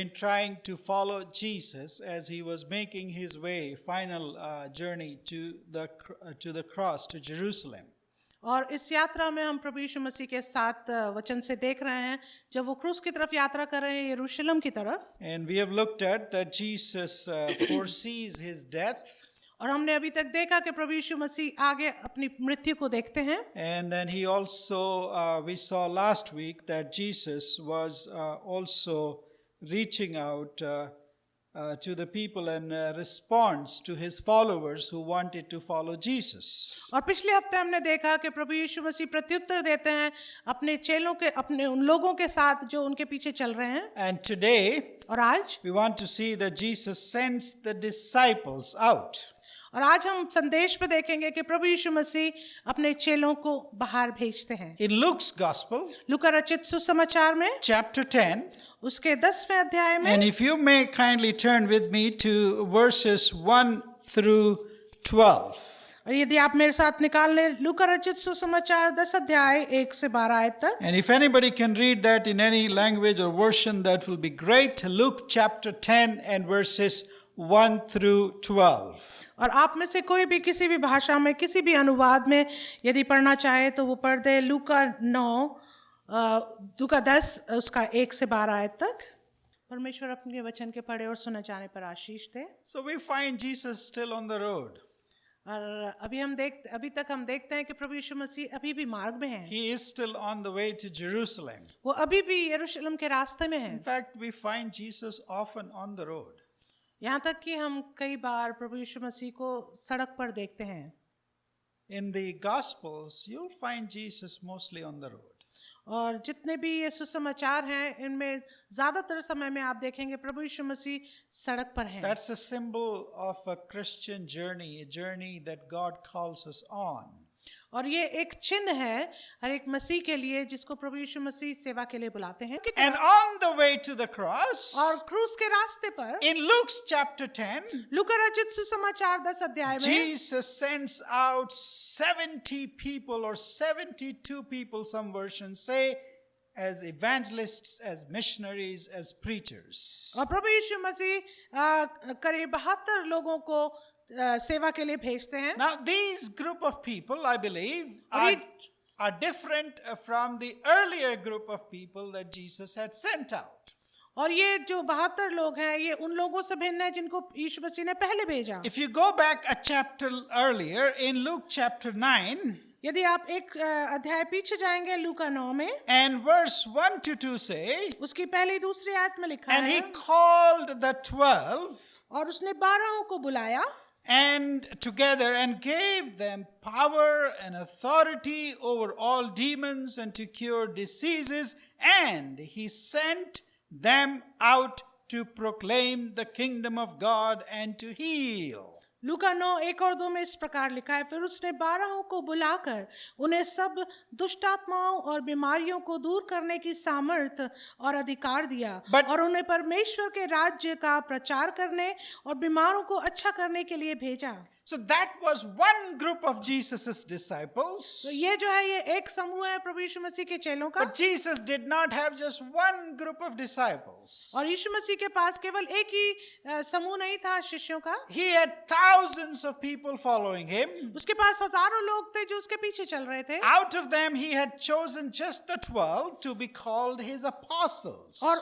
been trying to follow Jesus as he was making his way, final journey to the cross, to Jerusalem. और इस यात्रा में हम प्रभु यीशु मसीह के साथ वचन से देख रहे हैं जब वो क्रूस की तरफ यात्रा कर रहे हैं यरूशलेम की तरफ. And we have looked at that Jesus foresees his death. और हमने अभी तक देखा कि प्रभु यीशु मसीह आगे अपनी मृत्यु को देखते हैं. And then he also, we saw last week that Jesus was also reaching out to the people and response to his followers who wanted to follow Jesus. और पिछले हफ्ते हमने देखा कि प्रभु यीशु मसीह प्रत्युत्तर देते हैं अपने चेलों के, अपने उन लोगों के साथ जो उनके पीछे चल रहे हैं. And today और आज we want to see that Jesus sends the disciples out. और आज हम संदेश पे देखेंगे कि प्रभु यीशु मसीह अपने चेलों को बाहर भेजते हैं. In Luke's Gospel, लूका रचित सुसमाचार में chapter 10, उसके 10वें अध्याय में, and if you may kindly turn with me to verses 1 through 12. और यदि आप मेरे साथ निकाल लें लूका रचित सुसमाचार 10 अध्याय 1 से 12 आयत तक. And if anybody can read that in any language or version, that will be great. Luke chapter 10 and verses 1 through 12. और आप में से कोई भी किसी भी भाषा में किसी भी अनुवाद में यदि पढ़ना चाहे तो वो पढ़ दे. लूका 10 उसका 1 से 12 आयत तक. परमेश्वर अपने वचन के पढ़े और सुने जाने पर आशीष दे. So we find Jesus still on the road. और अभी तक हम देखते हैं कि प्रभु यीशु मसीह अभी भी मार्ग में हैं. He is still on the way to Jerusalem. वो अभी भी यरूशलेम के रास्ते में हैं. In fact, we find Jesus often on the road. यहाँ तक कि हम कई बार प्रभु यीशु मसीह को सड़क पर देखते हैं. In the Gospels, you'll find Jesus mostly on the road. और जितने भी ये सुसमाचार हैं इनमें ज्यादातर समय में आप देखेंगे प्रभु यीशु मसीह सड़क पर हैं. That's a symbol of a Christian journey, a journey that God calls us on. और ये एक चिन्ह है हर एक मसीह के लिए जिसको प्रभु यीशु मसीह सेवा के लिए बुलाते हैं. And on the way to the cross, और क्रूस के रास्ते पर in Luke's chapter 10, लूका रचित सुसमाचार 10 अध्याय में Jesus sends out 70 people or 72 people, some versions say, as evangelists, as missionaries, as preachers. और प्रभु यीशु मसीह करीब 72 लोगों को सेवा के लिए भेजते हैं. Now these group of people, I believe, are different from the earlier group of people that Jesus had sent out. और ये जो 72 लोग हैं ये उन लोगों से भिन्न है जिनको यीशु मसीह ने पहले भेजा. If you go back a chapter earlier in Luke chapter 9, यदि आप एक अध्याय पीछे जाएंगे लूका 9 में, and verse 1 to 2 say, उसकी पहली दूसरी आयत में लिखा and है, he called the 12 और उसने 12 को बुलाया and together and gave them power and authority over all demons and to cure diseases, and he sent them out to proclaim the kingdom of God and to heal. लूका 9 1 और 2 में इस प्रकार लिखा है, फिर उसने 12 को बुलाकर उन्हें सब दुष्टात्माओं और बीमारियों को दूर करने की सामर्थ और अधिकार दिया, और उन्हें परमेश्वर के राज्य का प्रचार करने और बीमारों को अच्छा करने के लिए भेजा. So that was one group of Jesus's disciples. तो ये जो है ये एक समूह है प्रभु यीशु मसीह के चेलों का. But Jesus did not have just one group of disciples. और यीशु मसीह के पास केवल एक ही समूह नहीं था शिष्यों का. He had thousands of people following him. उसके पास हजारों लोग थे जो उसके पीछे चल रहे थे. Out of them he had chosen just the 12 to be called his apostles. और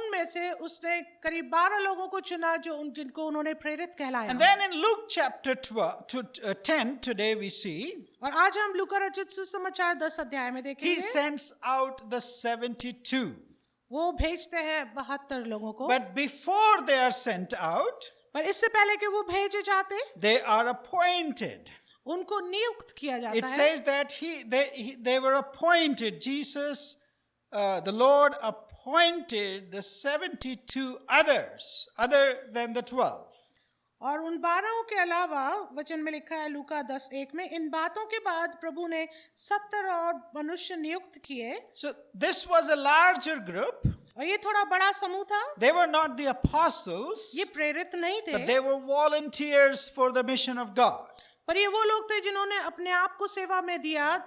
उनमें से उसने करीब 12 लोगों को चुना जो जिनको उन्होंने प्रेरित कहलाया. And then in Luke chapter 10 today we see, और आज हम लूका रचित सुसमाचार 10 अध्याय में he देखेंगे sends out the 72. वो भेजते हैं 72 लोगों को. But before they are sent out, पर इससे पहले कि वो भेजे जाते they are appointed. उनको नियुक्त किया It जाता है. says that they were appointed. Jesus, the Lord appointed the 72 others other than the 12. और उन 12 के अलावा वचन में लिखा है लूका 10:1 में, इन बातों के बाद प्रभु ने 70 और मनुष्य नियुक्त किए. So this was a larger group. और ये थोड़ा बड़ा समूह था. They were not the apostles, ये प्रेरित नहीं थे, but they were volunteers for the mission of God. पर ये वो लोग थे जिन्होंने अपने आप को सेवा में दिया,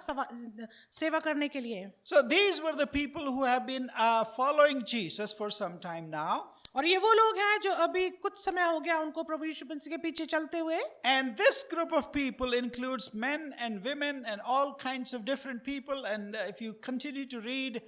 सेवा करने के लिए। So these were the people who have been following Jesus for some time now. और ये वो लोग हैं जो अभी कुछ समय हो गया उनको प्रभु यीशु मसीह के पीछे चलते हुए। And this group of people includes men and women and all kinds of different people. And if you continue to read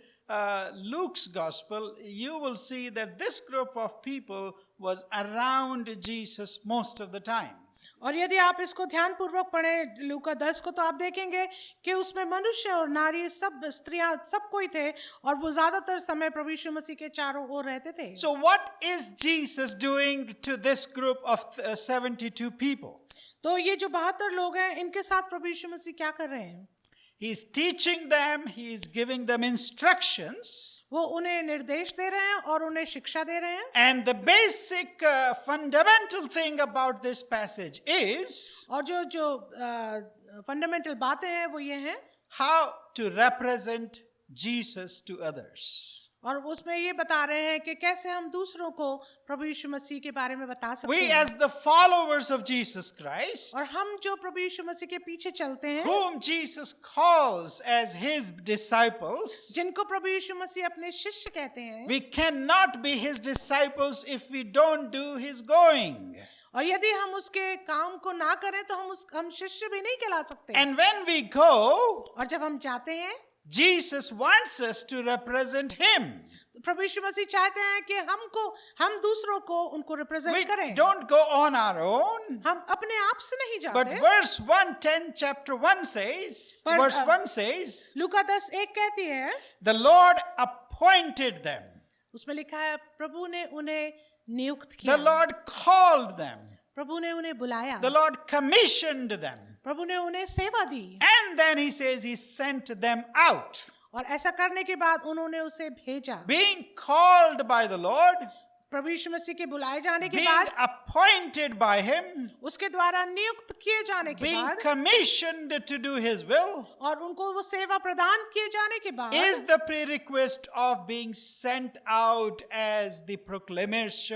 Luke's gospel, you will see that this group of people was around Jesus most of the time. और यदि आप इसको ध्यान पूर्वक पढ़ें लूका 10 को, तो आप देखेंगे कि उसमें मनुष्य और नारी, सब स्त्रियां, सब कोई थे, और वो ज्यादातर समय प्रभु यीशु मसीह के चारों ओर रहते थे। So what is Jesus doing to this group of 72 people? तो ये जो 72 लोग हैं, इनके साथ प्रभु यीशु मसीह क्या कर रहे हैं? He is teaching them, he is giving them instructions. वो उन्हें निर्देश दे रहे हैं और उन्हें शिक्षा दे रहे हैं। And the basic fundamental thing about this passage is और जो फंडामेंटल बातें हैं वो ये हैं, how to represent Jesus to others. और उसमें ये बता रहे हैं कि कैसे हम दूसरों को प्रभु यीशु मसीह के बारे में बता सकते We हैं। as the followers of Jesus Christ, और हम जो प्रभु यीशु मसीह के पीछे चलते हैं, whom Jesus calls as his disciples, जिनको प्रभु यीशु मसीह अपने शिष्य कहते हैं, we cannot be his disciples if we don't do his going. और यदि हम उसके काम को ना करें तो हम शिष्य भी नहीं कहला सकते। And when we go, और जब हम जाते हैं, Jesus wants us to represent him. प्रभु यीशु मसीह चाहते हैं कि हम दूसरों को उनको रिप्रेजेंट We करें। don't go on our own. हम अपने आप से नहीं But जाते। verse 110 chapter 1 says, पर, verse 1 says, लूका 10:1 कहती है, the Lord appointed them. उसमें लिखा है प्रभु ने उन्हें नियुक्त The किया, Lord called them. प्रभु ने उन्हें बुलाया, The Lord commissioned them. प्रभु ने उन्हें सेवा दी, And then he says he sent them out. और ऐसा करने के बाद उन्होंने उसे भेजा। Being called by the Lord, प्रभु यीशु मसीह के बुलाए जाने के being बाद, appointed by him, उसके द्वारा नियुक्त किए जाने के being बाद, commissioned to do his will, और उनको वो सेवा प्रदान किए जाने के बाद, is the prerequisite of being sent out as the proclaimers,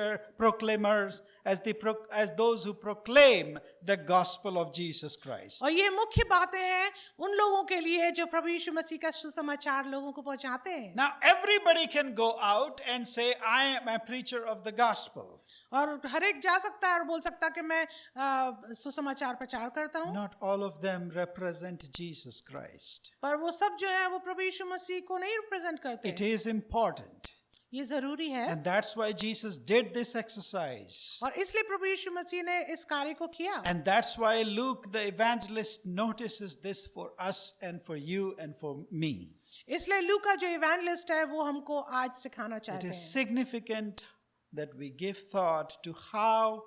as those who proclaim the gospel of Jesus Christ. और ये मुख्य बातें हैं उन लोगों के लिए जो प्रभु यीशु मसीह का सुसमाचार लोगों को पहुंचाते हैं। Now everybody can go out and say, I am a preacher of the gospel. और हर एक जा सकता है और बोल सकता है कि मैं सुसमाचार प्रचार करता हूँ। Not all of them represent Jesus Christ. पर वो सब जो है वो प्रभु यीशु मसीह को नहीं रिप्रेजेंट करते। It is important. ये जरूरी है, And that's why Jesus did this exercise. और इसलिए प्रभु यीशु मसीह ने इस कार्य को किया। And that's why Luke the evangelist notices this for us and for you and for me. इसलिए लूका जो इवेंजलिस्ट है वो हमको आज सिखाना It चाहते is हैं significant that we give thought to how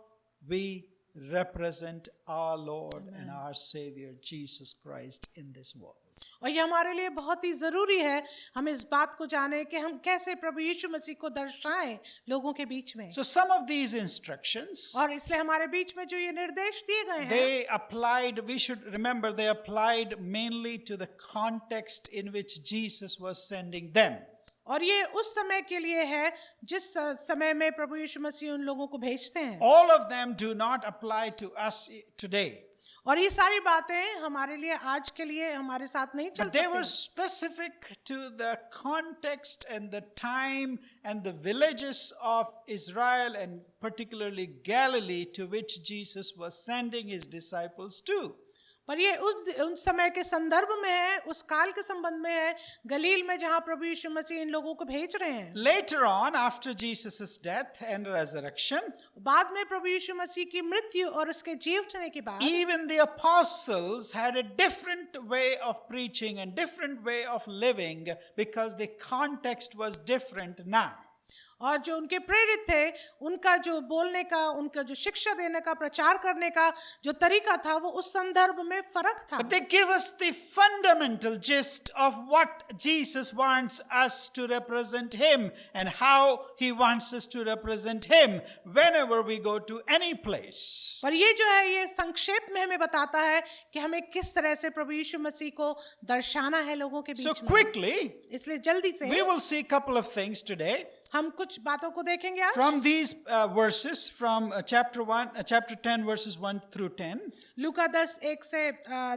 we represent our Lord and our Savior Jesus Christ in this world. और ये हमारे लिए बहुत ही जरूरी है हम इस बात को जाने कि हम कैसे प्रभु यीशु मसीह को दर्शाएं लोगों के बीच में। So some of these instructions, और इसलिए हमारे बीच में जो ये निर्देश दिए गए हैं, they applied, we should remember, they applied mainly to the context in which Jesus was sending them. और ये उस समय के लिए है जिस समय में प्रभु यीशु मसीह उन लोगों को भेजते हैं। All of them do not apply to us today. और ये सारी बातें हमारे लिए आज के लिए हमारे साथ नहीं चल But they were सकती, specific to the context and the time and the villages of Israel and particularly Galilee to which Jesus was sending his disciples to. पर ये उस समय के संदर्भ में है, उस काल के संबंध में है, गलील में जहाँ प्रभु यीशु मसीह इन लोगों को भेज रहे हैं। Later on, after Jesus' death and resurrection, बाद में प्रभु यीशु मसीह की मृत्यु और उसके जी उठने के बाद even the apostles had a different way of preaching and different way of living because the context was different now. और जो उनके प्रेरित थे उनका जो बोलने का, उनका जो शिक्षा देने का, प्रचार करने का जो तरीका था वो उस संदर्भ में फर्क था। But they give us the fundamental gist of what Jesus wants us to represent him and how he wants us to represent him whenever we go to any place. पर ये जो है ये संक्षेप में हमें बताता है कि हमें किस तरह से प्रभु यीशु मसीह को दर्शाना है लोगों के So बीच में। quickly, इसलिए जल्दी से we will see a couple of things today. हम कुछ बातों को देखेंगे आज from these verses, from chapter 10, verses 1 through 10, लूका 10 1 से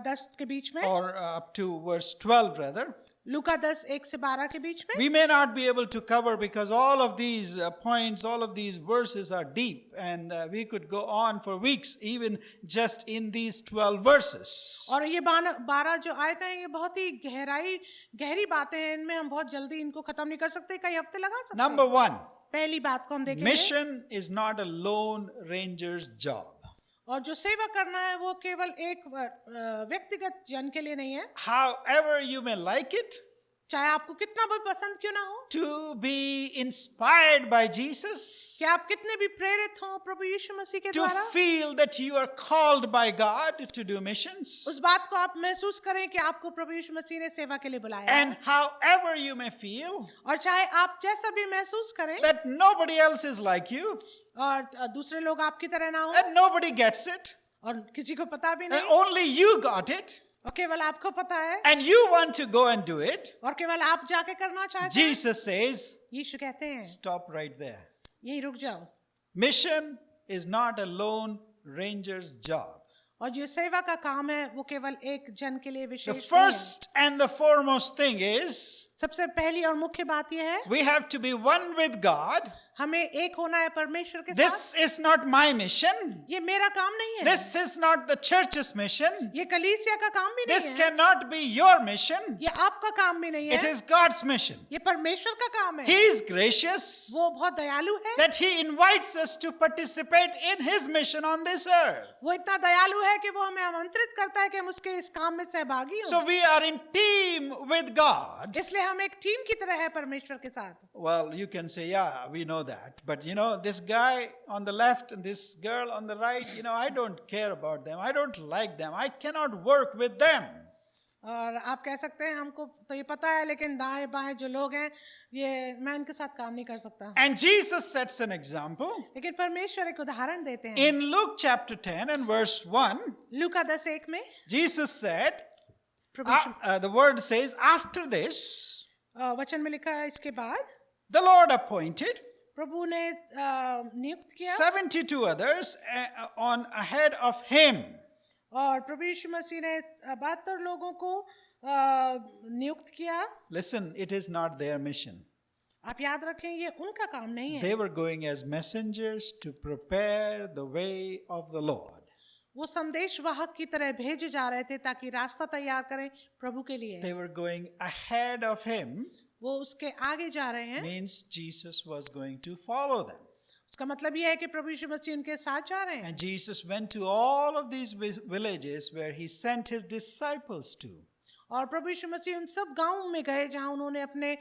10 के बीच में or up to verse 12 rather. लूका 10 1 से 12 के बीच में We may not be able to cover because all of these points, all of these verses are deep, and we could go on for weeks even just in these 12 verses. और ये 12 जो आयतें हैं ये बहुत ही गहरी बातें हैं इनमें हम बहुत जल्दी इनको खत्म नहीं कर सकते कई हफ्ते लगा सकते Number हैं 1, पहली बात को हम देखेंगे mission is not a lone ranger's job. और जो सेवा करना है वो केवल एक व्यक्तिगत जन के लिए नहीं है However you may like it, चाहे आपको कितना भी पसंद क्यों ना हो to be inspired by Jesus, कि आप कितने भी प्रेरित हो प्रभु यीशु मसीह के to द्वारा feel that you are called by God to do missions, उस बात को आप महसूस करें कि आपको प्रभु यीशु मसीह ने सेवा के लिए बुलाया and है however you may feel और चाहे आप जैसा भी महसूस करें that nobody else is like you, और दूसरे लोग आपकी तरह ना हो and nobody gets it, और किसी को पता भी and नहीं only you got it, और केवल आपको पता है and you want to go and do it, और केवल आप जाके करना चाहते हैं Jesus says, यीशु कहते हैं stop right there. यहीं रुक जाओ Mission is not a lone ranger's job. और जो सेवा का काम है वो केवल एक जन के लिए The विशेष नहीं है first and the foremost thing is सबसे पहली और मुख्य बात यह है we have to be one with God. हमें एक होना है परमेश्वर के साथ This is not my mission. ये मेरा काम नहीं है This is not the church's mission. ये कलीसिया का काम भी This नहीं है cannot be your mission. ये आपका काम भी नहीं It है is God's mission. ये परमेश्वर का काम है He is gracious वो बहुत दयालु है that He invites us to participate in His mission on this earth. वो इतना दयालु है कि वो हमें आमंत्रित करता है कि हम उसके इस काम में सहभागी हों So we are in team with God. इसलिए हम एक टीम की तरह है परमेश्वर के साथ Well, you can say, yeah, we know that. But you know, this guy on the left and this girl on the right, you know, I don't care about them. I don't like them. I cannot work with them. और आप कह सकते हैं हमको तो ये पता है लेकिन दाएं बाएं जो लोग हैं ये मैं इनके साथ काम नहीं कर सकता And Jesus sets an example. लेकिन परमेश्वर एक उदाहरण देते हैं In Luke chapter 10 and verse 1, लूका 10:1 में Jesus said, Prabhu Yeshu- the word says, after this, वचन में लिखा है इसके बाद the Lord appointed प्रभु ने नियुक्त किया 72 others on ahead of him. और प्रभु यीशु मसीह ने 72 लोगों को नियुक्त किया Listen, it is not their mission. आप याद रखें ये उनका काम नहीं है They were going as messengers to prepare the way of the Lord. वो संदेश वाहक की तरह भेजे जा रहे थे ताकि रास्ता तैयार करें प्रभु के लिए They were going ahead of him, वो उसके आगे जा रहे हैं means Jesus was going to follow them. उसका मतलब ये है कि प्रभु यीशु मसीह उनके साथ जा रहे हैं And Jesus went to all of these villages where he sent his disciples to. और प्रभु यीशु मसीह उन सब गांवों में गए जहां उन्होंने अपने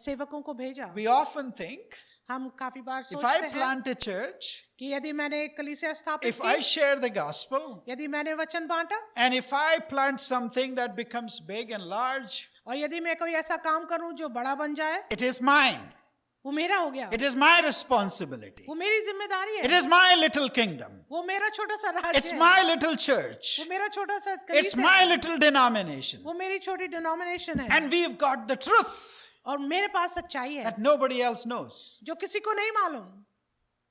सेवकों को भेजा We often think, हम काफी बार if I सोचते हैं plant a church, कि यदि मैंने एक कलीसिया स्थापित if I की share the gospel, यदि मैंने वचन बांटा and if I plant something that becomes big and large, और यदि मैं कोई ऐसा काम करूं जो बड़ा बन जाए it is mine. वो मेरा हो गया It is my responsibility. वो मेरी जिम्मेदारी It है is my little kingdom. वो मेरा छोटा सा It's राज्य है my little church. वो मेरा छोटा सा It's कलीसिया my है little denomination. वो मेरी छोटी डिनोमिनेशन है And we've got the truth और मेरे पास सच्चाई है that nobody else knows. जो किसी को नहीं मालूम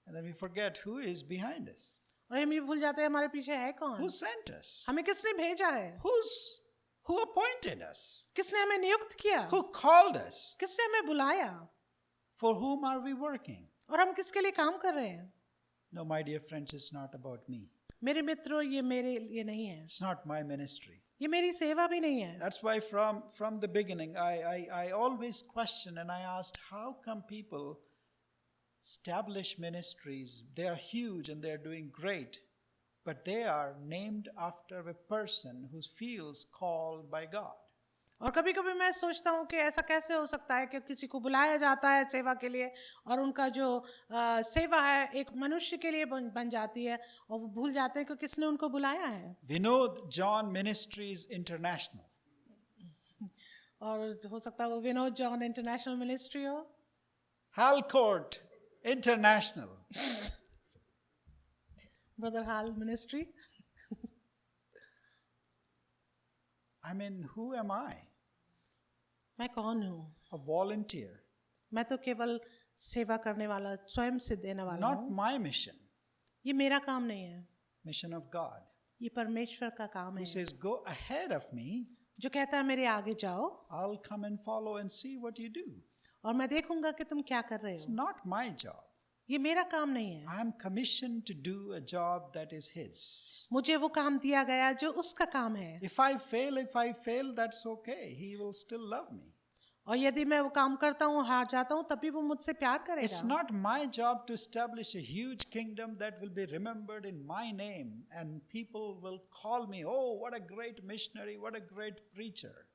And then we forget who is behind us. और हम ये भूल जाते हैं हमारे पीछे है कौन Who sent us? हमें किसने भेजा है Who appointed us? किसने हमें नियुक्त किया Who called us? किसने हमें बुलाया For whom are we working? और हम किसके लिए काम कर रहे हैं No, my dear friends, it's not about me. मेरे मित्रों ये मेरे लिए नहीं है It's not my ministry. ये मेरी सेवा भी नहीं है That's why from the beginning, I always question and I asked, how come people establish ministries? They are huge and they are doing great, but they are named after a person who feels called by God. और कभी कभी मैं सोचता हूँ कि ऐसा कैसे हो सकता है कि किसी को बुलाया जाता है सेवा के लिए और उनका जो सेवा है एक मनुष्य के लिए बन जाती है और वो भूल जाते हैं कि किसने उनको बुलाया है Vinod John Ministries International. और हो सकता है वो विनोद जॉन इंटरनेशनल मिनिस्ट्री हो Halcourt International. Brother hall ministry I mean, who am I? मैं कौन हूँ A volunteer. मैं तो केवल सेवा करने वाला, स्वयं से देने वाला Not हूँ। my mission, ये मेरा काम नहीं है, mission of God, ये परमेश्वर का काम who है, says, go ahead of me, जो कहता है मेरे आगे जाओ I'll come and follow and see what you do. और मैं देखूंगा कि तुम क्या कर रहे It's हो। not my job. ये मेरा काम नहीं है, I am commissioned to do a job that is His. मुझे वो काम दिया गया जो उसका काम है। If I fail, that's okay. He will still love me. और यदि मैं वो काम करता हूँ, हार जाता हूँ, तब भी वो मुझसे प्यार It's करेगा। not my job to establish a huge kingdom that will be remembered in my name and people will call me, oh, what a great missionary, what a great preacher.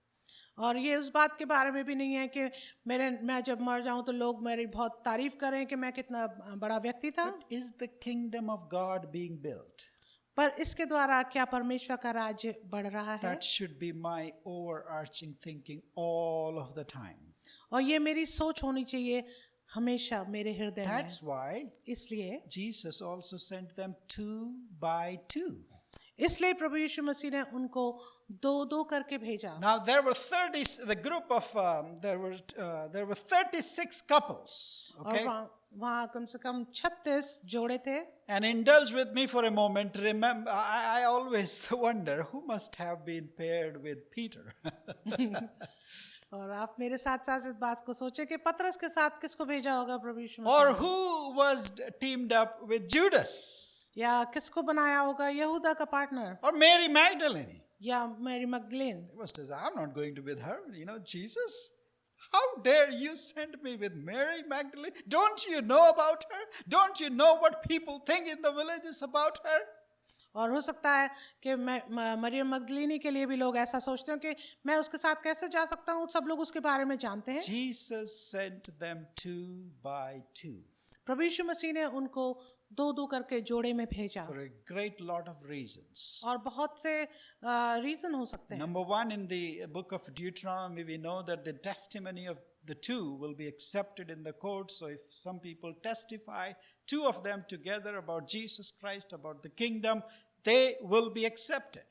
और ये उस बात के बारे में भी नहीं है कि मैं जब मर जाऊं तो लोग मेरी बहुत तारीफ करें कि मैं कितना बड़ा व्यक्ति था। But is the kingdom of God being built? पर इसके द्वारा क्या परमेश्वर का राज्य बढ़ रहा है? That should be my overarching thinking all of the time. और ये मेरी सोच होनी चाहिए हमेशा मेरे हृदय में। That's why इसलिए Jesus also sent them 2 by 2. इसलिए प्रभु यीशु मसीह ने उनको दो दो करके भेजा। Now there were 36 couples. Okay. और वहाँ कम से कम 36 जोड़े थे। And indulge with me for a moment. Remember, I always wonder who must have been paired with Peter. और आप मेरे साथ साथ इस बात को सोचे कि पतरस के साथ किसको भेजा होगा प्रभु यीशु मसीह Or ने? who was teamed up with Judas? या किसको बनाया होगा यहूदा का पार्टनर Or Mary Magdalene? या Mary मगदलीन? They must have said, I'm not going to be with her. Jesus, how dare you send me with Mary Magdalene? Don't you know about her? Don't you know what people think in the villages about her? और हो सकता है कि मरियम मगदलीनी के लिए भी लोग ऐसा सोचते हो कि मैं उसके साथ कैसे जा सकता हूँ, सब लोग उसके बारे में जानते हैं। Jesus sent them 2 by 2 प्रभु यीशु मसीह ने उनको दो दो करके जोड़े में भेजा for a great lot of reasons. और बहुत से रीजन हो सकते हैं। Number 1, in the book of Deuteronomy, we know that the testimony of the 2 will be accepted in the court. So if some people testify, 2 of them together about Jesus Christ, about the kingdom, they will be accepted.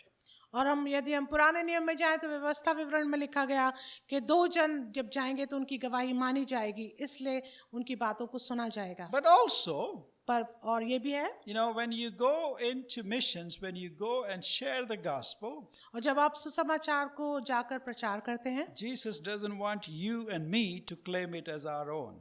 और यदि हम पुराने नियम में जाएं तो व्यवस्था विवरण में लिखा गया कि 2 जन जब जाएंगे तो उनकी गवाही मानी जाएगी, इसलिए उनकी बातों को सुना जाएगा। But also, पर और ये भी है, when you go into missions, when you go and share the gospel, और जब आप सुसमाचार को जाकर प्रचार करते हैं, Jesus doesn't want you and me to claim it as our own.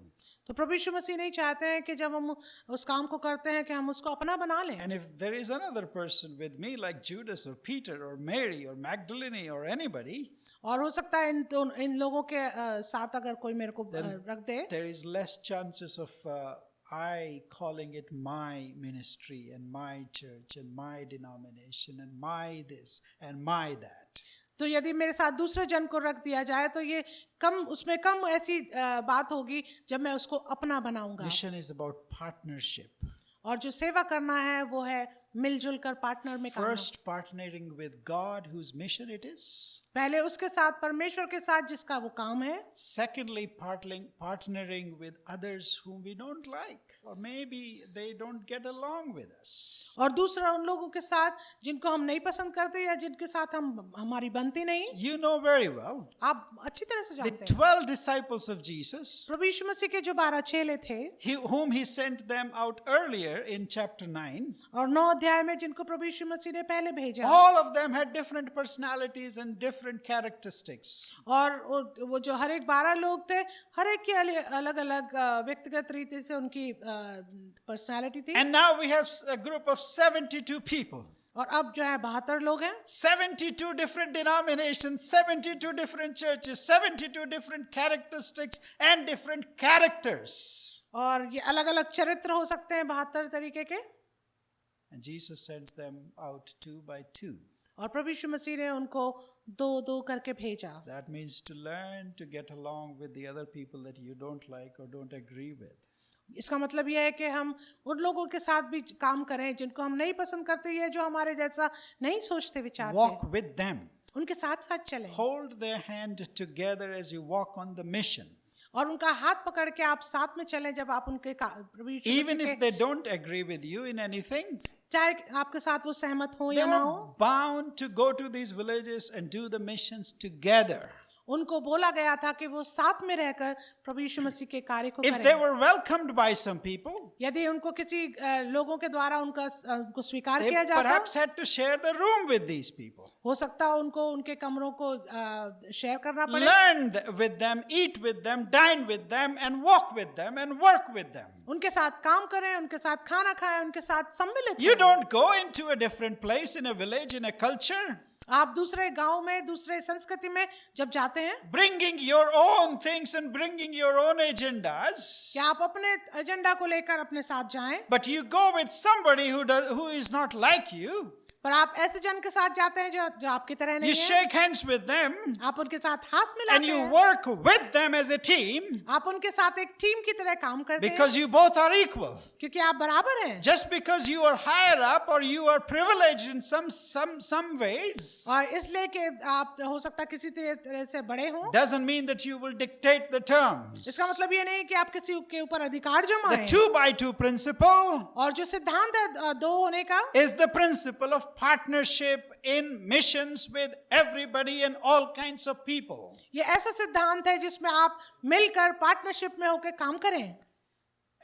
तो प्रभु यीशु मसीह नहीं चाहते हैं कि जब हम उस काम को करते हैं कि हम उसको अपना बना लें। And if there is another person with me like Judas or Peter or Mary or Magdalene or anybody, और हो सकता है इन लोगों के साथ अगर कोई मेरे को रख दे, there is less chances of I calling it my ministry and my church and my denomination and my this and my that. तो यदि मेरे साथ दूसरे जन को रख दिया जाए तो ये उसमें कम ऐसी बात होगी जब मैं उसको अपना बनाऊंगा। Mission is about partnership. और जो सेवा करना है वो है मिलजुल कर पार्टनर में काम। First, partnering with God, whose mission it is. पहले उसके साथ परमेश्वर के साथ जिसका वो काम है। Secondly, partnering with others whom we don't like, or maybe they don't get along with us. और दूसरा उन लोगों के साथ जिनको हम नहीं पसंद करते या जिनके साथ हमारी बनती नहीं। You know very well. आप अच्छी तरह से The जानते हैं 12 disciples of Jesus, प्रभु यीशु मसीह के जो 12 चेले थे, whom he sent them out earlier in chapter 9, और 9 अध्याय में जिनको प्रभु यीशु मसीह ने पहले भेजा, all of them had different personalities and different characteristics. और वो जो हर एक 12 लोग थे, हर एक की अलग अलग व्यक्तिगत रीति से उनकी पर्सनालिटी थी। And now we have a group of 72 people. और अब जो है 72 लोग हैं, 72 different denominations, 72 different churches, 72 different characteristics and different characters. और ये अलग अलग चरित्र हो सकते हैं 72 तरीके के। And Jesus sends them out 2 by 2. और प्रभु यीशु मसीह ने उनको 2-2 करके भेजा। That means to learn to get along with the other people that you don't like or don't agree with. इसका मतलब यह है कि हम उन लोगों के साथ भी काम करें जिनको हम नहीं पसंद करते या जो हमारे जैसा नहीं सोचते विचारते। Walk with them. उनके साथ साथ चलें। Hold their hand together as you walk on the mission. और उनका हाथ पकड़ के आप साथ में चलें जब आप उनके प्रभु यीशु Even if they don't agree with you in anything, चाहे आपके साथ वो सहमत हो they या ना are हो, bound to go to these villages and do the missions together. उनको बोला गया था कि वो साथ में रहकर प्रभु यीशु मसीह के कार्य को If they करें। were welcomed by some people, यदि उनको किसी लोगों के द्वारा उनको स्वीकार they किया जाता, perhaps had to share the room with these people. हो सकता है उनको उनके कमरों को शेयर करना पड़े, Learn with them, eat with them, dine with them, and walk with them, and work with them. उनके साथ काम करें, उनके साथ खाना खाएं, उनके साथ सम्मिलित You रहें। don't go into a different place in a village, in a culture, आप दूसरे गांव में, दूसरे संस्कृति में जब जाते हैं, bringing your own things and bringing your own agendas. क्या आप अपने एजेंडा को लेकर अपने साथ जाएं, But you go with somebody who is not like you. पर आप ऐसे जन के साथ जाते हैं जो आपकी तरह You नहीं है, shake hands with them आप उनके साथ हाथ and मिलाते you हैं, work with them as a team आप उनके साथ एक टीम की तरह काम करते हैं, because you both are equal. क्योंकि आप बराबर हैं। Just because you are higher up or you are privileged in some ways और इसलिए कि आप हो सकता है किसी तरह से बड़े हों, doesn't mean that you will dictate the terms. इसका मतलब ये नहीं कि आप किसी के ऊपर अधिकार The जमाएं। 2x2 principle और जो सिद्धांत है दो होने का, is the principle of partnership in missions with everybody and all kinds of people. ये ऐसा सिद्धांत है जिसमें आप मिलकर पार्टनरशिप में होकर काम करें।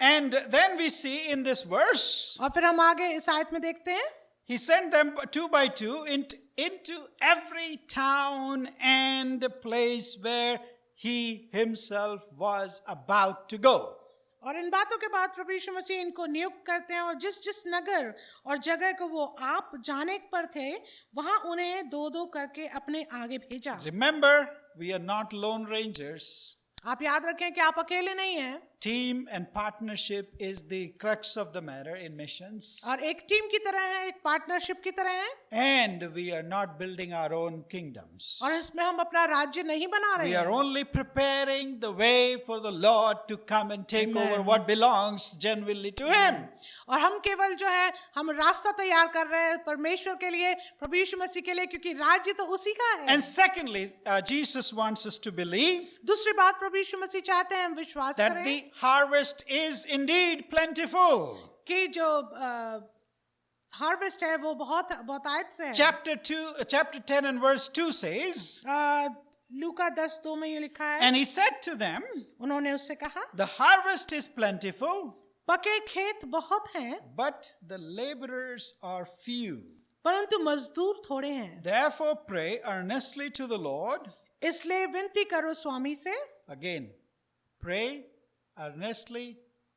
And then we see in this verse, और फिर हम आगे इस आयत में देखते हैं, he sent them 2x2 into every town and place where he himself was about to go. और इन बातों के बाद प्रभु यीशु मसीह इनको नियुक्त करते हैं और जिस जिस नगर और जगह को वो आप जाने पर थे, वहां उन्हें दो दो करके अपने आगे भेजा। Remember, we are not lone rangers. आप याद रखें कि आप अकेले नहीं हैं, Team and partnership is the crux of the matter in missions. और एक टीम की तरह है, एक पार्टनरशिप की तरह है, And we are not building our own kingdoms. और इसमें हम अपना राज्य नहीं बना रहे We are हैं, only preparing the way for the Lord to come and take Amen. over what belongs genuinely to Him. और हम केवल जो है हम रास्ता तैयार कर रहे हैं परमेश्वर के लिए, प्रभु यीशु मसीह के लिए, क्योंकि राज्य तो उसी का है। And secondly, Jesus wants us to believe दूसरी बात प्रभु यीशु मसीह चाहते हैं हम विश्वास that करें the harvest is indeed plentiful. कि जो हार्वेस्ट है वो बहुत बहुतायत से है। Chapter 10 and verse 2 says, लूका 10:2 में ये लिखा है, and he said to them, उन्होंने उससे कहा, the harvest is plentiful, पके खेत बहुत हैं, but the laborers are few. परंतु मजदूर थोड़े हैं। Therefore pray earnestly to the Lord. इसलिए विनती करो स्वामी से, Again, pray earnestly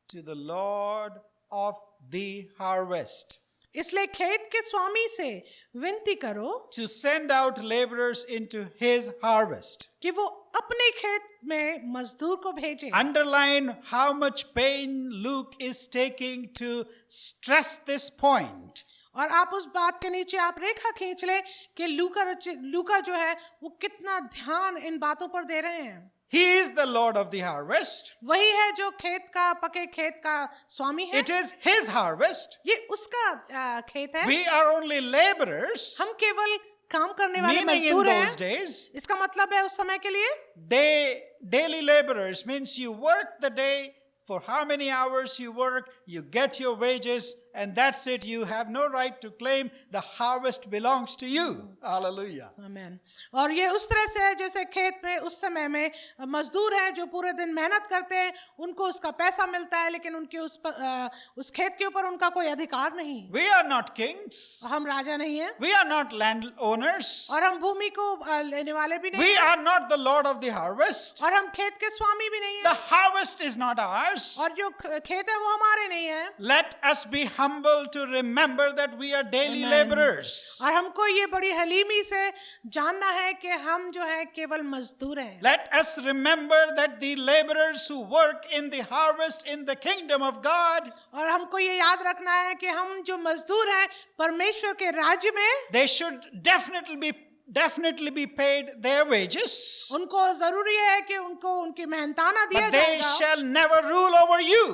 to the Lord of the harvest इसलिए खेत के स्वामी से विनती करो to send out laborers into his harvest. कि वो अपने खेत में मजदूर को भेजे। Underline how much pain Luke is taking to stress this point. और आप उस बात के नीचे आप रेखा खींच ले कि लूका जो है वो कितना ध्यान इन बातों पर दे रहे हैं। He is the Lord of the harvest. वही है जो खेत का पके खेत का स्वामी है। It is his harvest. ये उसका खेत है। We are only laborers. हम केवल काम करने वाले Meaning in मजदूर those हैं। days, इसका मतलब है उस समय के लिए daily laborers means you work the day. For how many hours you work, you get your wages, and that's it. You have no right to claim the harvest belongs to you. Hallelujah. आमीन। और ये उस तरह से है जैसे खेत में उस समय में मजदूर हैं जो पूरे दिन मेहनत करते हैं, उनको उसका पैसा मिलता है, लेकिन उनके उस खेत के ऊपर उनका कोई अधिकार नहीं। We are not kings. हम राजा नहीं हैं, We are not landowners. और हम भूमि को लेने वाले भी नहीं We हैं, are not the Lord of the harvest. और हम खेत के स्वामी भी नहीं The हैं, harvest is not ours. और जो खेत है वो हमारे नहीं है। Let us be humble to remember that we are daily Amen. laborers. और हमको ये बड़ी हलीमी से जानना है कि हम जो है केवल मजदूर हैं। Let us remember that the laborers who work in the harvest in the kingdom of God, और हमको ये याद रखना है कि हम जो मजदूर हैं परमेश्वर के राज्य में, they should definitely be paid their wages, उनको जरूरी है कि उनको उनकी मेहनताना दिया but they जाएगा, shall never rule over you.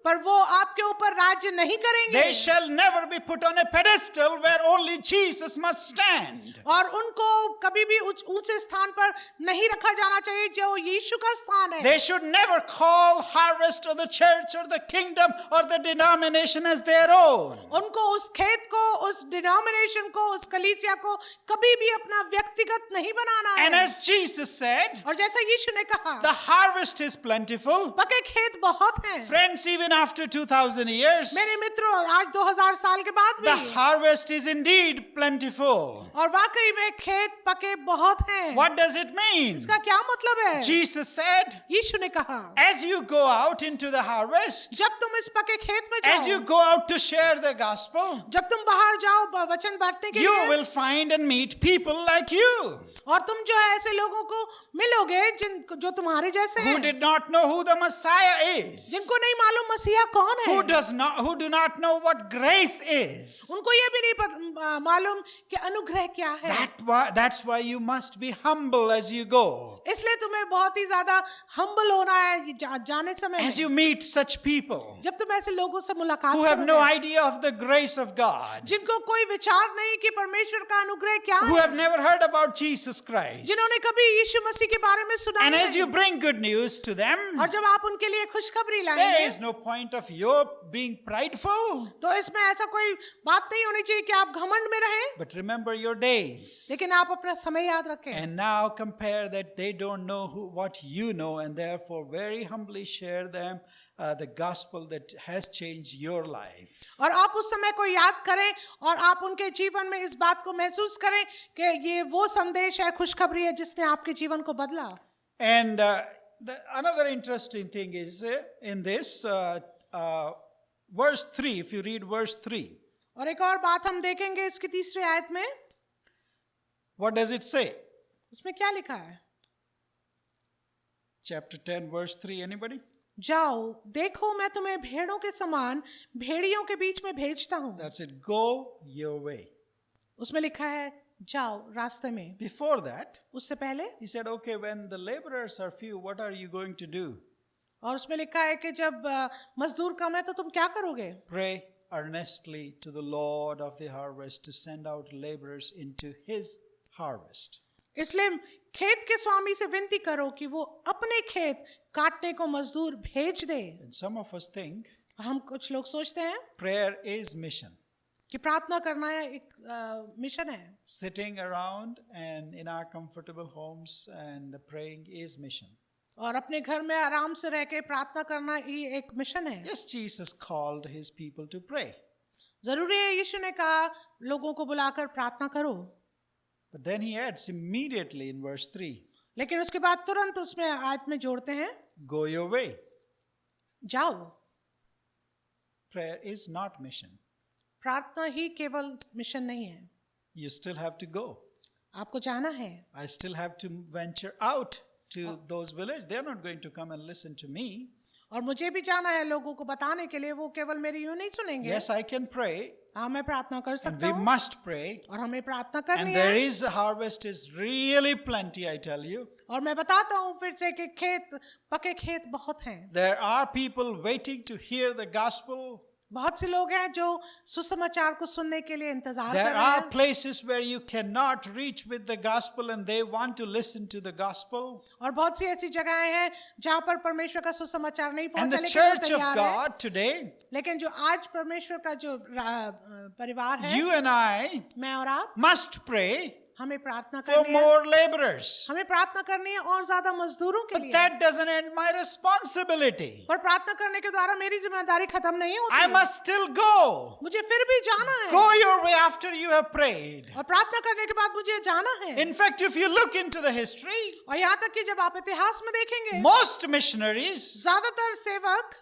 पर वो आपके ऊपर राज्य नहीं करेंगे They shall never be put on a pedestal where only Jesus must stand. और उनको कभी भी ऊंचे स्थान पर नहीं रखा जाना चाहिए जो यीशु का स्थान है They should never call Harvest or the church or the kingdom or the denomination as their own. उनको उस खेत को, उस डिनोमिनेशन को, उस कलीसिया को कभी भी अपना व्यक्तिगत नहीं बनाना And है as Jesus said, और जैसा यीशु ने कहा the harvest is plentiful. पके खेत बहुत हैं Friends, even after 2000 years, मेरे मित्रों आज 2000 साल के बाद the भी harvest is indeed plentiful. और वाकई में खेत पके बहुत हैं What does it mean? इसका क्या मतलब है Jesus said, यीशु ने कहा as you go out into the harvest, जब तुम इस पके खेत में as you जाओ go out to share the gospel, जब तुम बाहर जाओ वचन बांटने के you लिए will find and meet people like you और तुम जो है ऐसे लोगों को मिलोगे जो तुम्हारे जैसे who हैं did not know who the Messiah is, जिनको नहीं मालूम मसीहा कौन है who do not know what grace is. उनको ये भी नहीं मालूम कि अनुग्रह क्या है That's why you must be humble as you go. इसलिए तुम्हें बहुत ही ज्यादा हम्बल होना है जाने समय As you meet such people जब तुम ऐसे लोगों से मुलाकात who have no करोगे idea of the grace of God, जिनको कोई विचार नहीं कि परमेश्वर का अनुग्रह क्या who है have never heard about Jesus Christ. जिन्होंने कभी यीशु मसीह के बारे में सुना And as नहीं you bring good news to them, और जब आप उनके लिए खुशखबरी there लाएंगे is no point of your being prideful. तो इसमें ऐसा कोई बात नहीं होनी चाहिए कि आप घमंड में रहें But remember your days. लेकिन आप अपना समय याद रखें And now compare that they don't know what you know, and therefore very humbly share them the gospel that has changed your life. और आप उस समय को याद करें और आप उनके जीवन में इस बात को महसूस करें कि ये वो संदेश है खुशखबरी है जिसने आपके जीवन को बदला And another interesting thing is in this verse 3, if you read verse 3, और एक और बात हम देखेंगे इसकी तीसरी आयत में what does it say? उसमें क्या लिखा है Chapter 10, verse 3, anybody? जाओ देखो मैं तुम्हें भेड़ों के समान भेड़ियों के बीच में भेजता हूँ That's it. Go your way. उसमें लिखा है जाओ रास्ते में Before that, उससे पहले he said, okay, when the laborers are few, what are you going to do? और उसमें लिखा है कि जब मजदूर कम है तो तुम क्या करोगे Pray earnestly to the Lord of the harvest to send out laborers into his harvest. इसलिए खेत के स्वामी से विनती करो कि वो अपने खेत काटने को मजदूर भेज दे And some of us think हम कुछ लोग सोचते हैं prayer is mission. कि प्रार्थना करना एक मिशन है Sitting around and in our comfortable homes and praying is mission. और अपने घर में आराम से रह के प्रार्थना करना ही एक मिशन है Yes, Jesus called his people to pray. जरूरी है यीशु ने कहा लोगों को बुलाकर प्रार्थना करो But then he adds immediately in verse 3, लेकिन उसके बाद तुरंत उसमें आयत में जोड़ते हैं go your way. जाओ Prayer is not mission. प्रार्थना ही केवल मिशन नहीं है You still have to go. आपको जाना है I still have to venture out to those villages. They're not going to come and listen to me. और मुझे भी जाना है लोगों को बताने के लिए वो केवल मेरी यूं नहीं सुनेंगे Yes, I can pray. हाँ मैं प्रार्थना कर And सकता we हूँ must pray. और हमें प्रार्थना And करनी there है is a harvest is really plenty, I tell you. और मैं बताता हूँ फिर से कि खेत पके खेत बहुत हैं There are people waiting to hear the gospel. बहुत से लोग हैं जो सुसमाचार को सुनने के लिए इंतजार There कर रहे are हैं places where you cannot reach with the gospel and they want to listen to the gospel. और बहुत सी ऐसी जगहें हैं जहाँ पर परमेश्वर का सुसमाचार नहीं And पहुंचा the लेकिन वो church of तैयार है God today, लेकिन जो आज परमेश्वर का जो परिवार है you and I मैं और आप must pray हमें प्रार्थना for करनी है more laborers. हमें प्रार्थना करनी है और ज्यादा मजदूरों के But लिए that doesn't end my responsibility. पर प्रार्थना करने के द्वारा मेरी जिम्मेदारी खत्म नहीं I होती must still go. मुझे फिर भी जाना है Go your way after you have prayed. और प्रार्थना करने के बाद मुझे जाना है In fact, if you look into the history, और यहाँ तक कि जब आप इतिहास में देखेंगे most missionaries ज्यादातर सेवक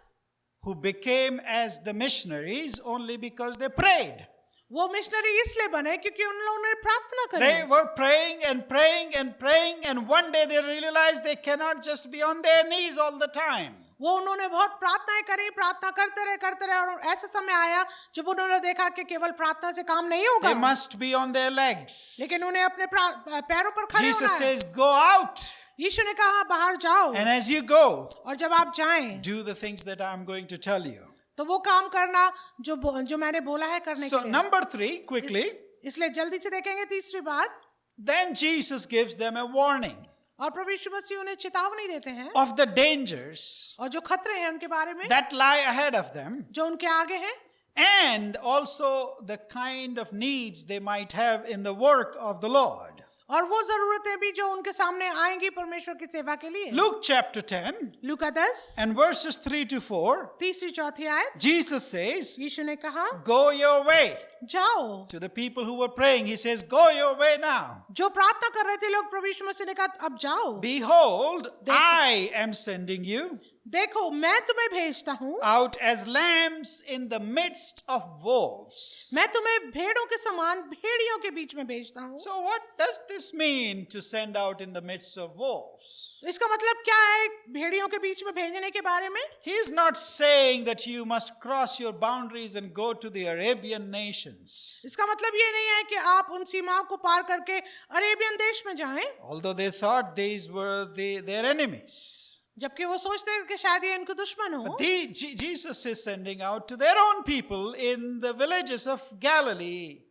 who became as the missionaries only because they prayed. वो मिशनरी इसलिए बने क्योंकि उन लोगों ने प्रार्थना करी They were praying and praying and praying, and one day they realized they cannot just be on their knees all the time. वो उन्होंने बहुत प्रार्थनाएं करी प्रार्थना करते रहे और ऐसा समय आया जब उन्होंने देखा कि केवल प्रार्थना से काम नहीं होगा They must be on their legs. लेकिन उन्हें अपने पैरों पर खड़े Jesus होना है says, go out. यीशु ने कहा बाहर जाओ And as you go, और जब आप जाएं do the things that I'm going to tell you. तो वो काम करना जो मैंने बोला है करने So के लिए। number 3, quickly, इसलिए जल्दी से देखेंगे तीसरी बात। then Jesus gives them a warning और प्रभु यीशु मसीह उन्हें चेतावनी देते हैं of the dangers और जो खतरे हैं उनके बारे में that lie ahead of them, जो उनके आगे हैं, and also the kind of needs they might have in the work of the Lord. और वो जरूरतें भी जो उनके सामने आएंगी परमेश्वर की सेवा के लिए। Luke chapter 10 Luka 10 and verses 3 to 4, तीसरी चौथी आयत, Jesus says, यीशु ने कहा go your way. जाओ। To the people who were praying, he says, go your way now. जो प्रार्थना कर रहे थे लोग, प्रभु यीशु मसीह ने कहा अब जाओ। Behold, I am sending you देखो मैं तुम्हें भेजता हूँ, out as lambs in the midst of wolves. मैं तुम्हें भेड़ों के समान भेड़ियों के बीच में भेजता हूँ। So what does this mean to send out in the midst of wolves? इसका मतलब क्या है भेड़ियों के बीच में भेजने के बारे में? He is not saying that you must cross your boundaries and go to the Arabian nations. इसका मतलब ये नहीं है कि आप उन सीमाओं को पार करके अरेबियन देश में जाएं, Although they thought these were their enemies. जबकि वो सोचते हैं कि शायद ये इनको दुश्मन हो। But Jesus is sending out to their own people in the villages of Galilee.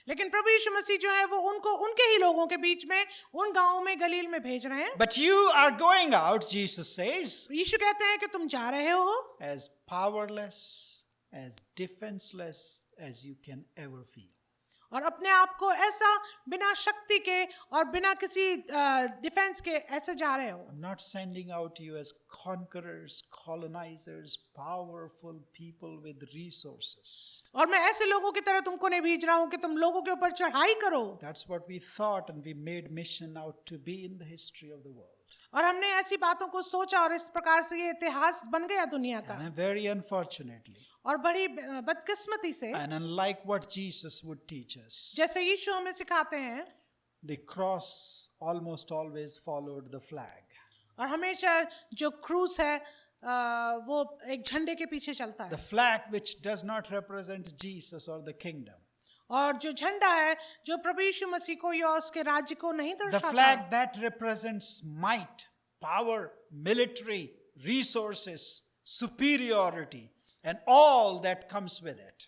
लेकिन प्रभु यीशु मसीह जो है वो उनको उनके ही लोगों के बीच में उन गांवों में गलील में भेज रहे हैं। But you are going out, Jesus says, यीशु कहते हैं कि तुम जा रहे हो as powerless, as defenseless as you can ever feel. और अपने आप को ऐसा बिना शक्ति के और बिना किसी डिफेंस के ऐसे जा रहे हो। I'm not sending out you as conquerors, colonizers, powerful people with resources. और मैं ऐसे लोगों की तरह तुमको नहीं भेज रहा हूँ कि तुम लोगों के ऊपर चढ़ाई करो। That's what we thought, and we made mission out to be in the history of the world. और हमने ऐसी बातों को सोचा और इस प्रकार से ये इतिहास बन गया दुनिया का। And very unfortunately, और बड़ी बदकिस्मती से, and unlike what Jesus would teach us, जैसे यीशु हमें सिखाते हैं, the cross almost always followed the flag. और हमेशा जो क्रूस है वो एक झंडे के पीछे चलता है। The flag which does not represent Jesus or the kingdom. और जो झंडा है जो प्रभु यीशु मसीह को या उसके राज्य को नहीं The दर्शाता, flag that represents might, power, military, resources, superiority, and all that comes with it.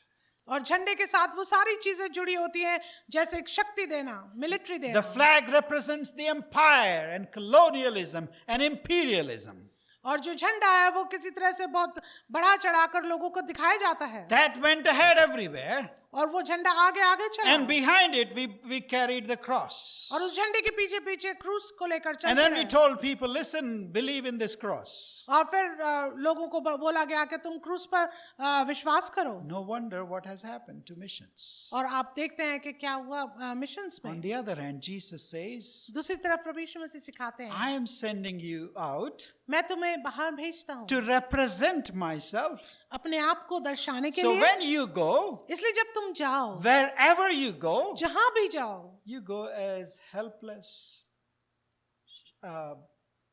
और झंडे के साथ वो सारी चीजें जुड़ी होती हैं, जैसे शक्ति देना, मिलिट्री The देना। flag represents the empire and colonialism and imperialism. और जो झंडा है वो किसी तरह से बहुत बढ़ा चढ़ाकर लोगों को दिखाया जाता है। That went ahead everywhere. और वो झंडा आगे आगे चला। And behind it, we carried the cross. और उस झंडे के पीछे पीछे क्रूस को लेकर And चलते then we हैं। told people, listen, believe in this cross. और फिर लोगों को बोला गया कि तुम क्रूस पर विश्वास करो। No wonder what has happened to missions. और आप देखते हैं कि क्या हुआ मिशंस On में। the other hand, Jesus says, दूसरी तरफ प्रभु यीशु मसीह सिखाते हैं, I am sending you out मैं तुम्हें बाहर भेजता हूँ to represent myself. अपने आप को दर्शाने के So लिए। when you go, इसलिए जब तुम जाओ, wherever you go, जहां भी जाओ, you go as helpless,